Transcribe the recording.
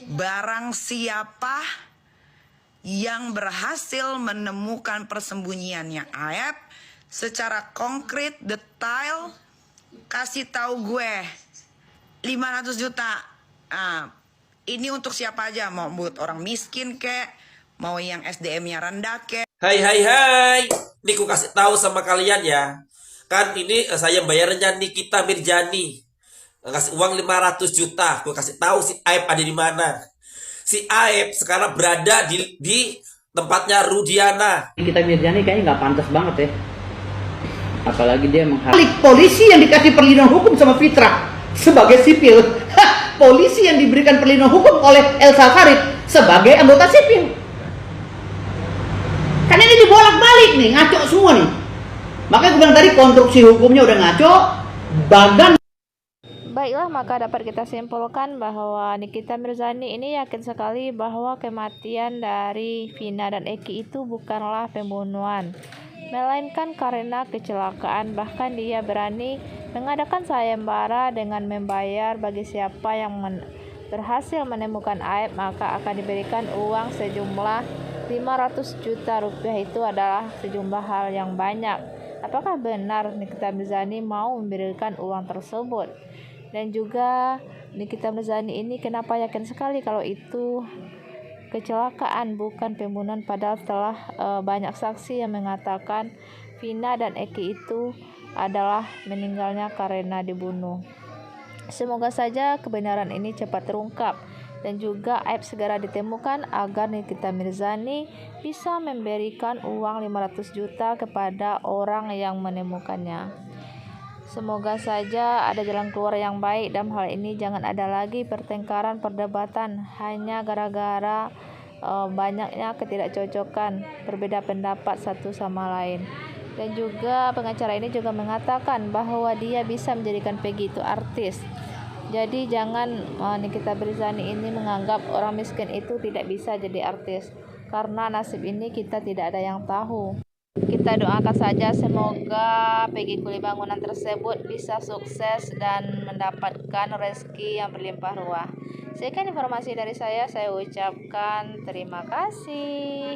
Barang siapa yang berhasil menemukan persembunyiannya Aep secara konkret, detail, kasih tahu gue 500 juta. Ini untuk siapa aja, mau buat orang miskin kek, mau yang SDM-nya rendah kek. Hai, ini ku kasih tahu sama kalian ya. Kan ini saya bayarnya Nikita Mirjani. Kasih uang 500 juta. Ku kasih tahu si Aep ada di mana. Si Aep sekarang berada di tempatnya Rudiana. Nikita Mirjani kayaknya nggak pantas banget ya. Apalagi dia menghardik polisi yang dikasih perlindungan hukum sama Fitra sebagai sipil. Polisi yang diberikan perlindungan hukum oleh Elsa Farid sebagai anggota sipil. Kan ini dibolak-balik nih, ngaco semua nih. Makanya gue bilang tadi konstruksi hukumnya udah ngaco, bagan. Baiklah, maka dapat kita simpulkan bahwa Nikita Mirzani ini yakin sekali bahwa kematian dari Vina dan Eki itu bukanlah pembunuhan, melainkan karena kecelakaan. Bahkan dia berani mengadakan sayembara dengan membayar bagi siapa yang berhasil menemukan Aep, maka akan diberikan uang sejumlah 500 juta rupiah. Itu adalah sejumlah hal yang banyak. Apakah benar Nikita Mirzani mau memberikan uang tersebut? Dan juga Nikita Mirzani ini kenapa yakin sekali kalau itu kecelakaan bukan pembunuhan, padahal telah banyak saksi yang mengatakan Vina dan Eki itu adalah meninggalnya karena dibunuh. Semoga saja kebenaran ini cepat terungkap dan juga Aep segera ditemukan agar Nikita Mirzani bisa memberikan uang 500 juta kepada orang yang menemukannya. Semoga saja ada jalan keluar yang baik dalam hal ini. Jangan ada lagi pertengkaran, perdebatan hanya gara-gara banyaknya ketidakcocokan, berbeda pendapat satu sama lain. Dan juga pengacara ini juga mengatakan bahwa dia bisa menjadikan Peggy itu artis. Jadi jangan Nikita Mirzani ini menganggap orang miskin itu tidak bisa jadi artis, karena nasib ini kita tidak ada yang tahu. Kita doakan saja semoga Peggy Kulibangunan tersebut bisa sukses dan mendapatkan rezeki yang berlimpah ruah. Sekian informasi dari saya ucapkan terima kasih.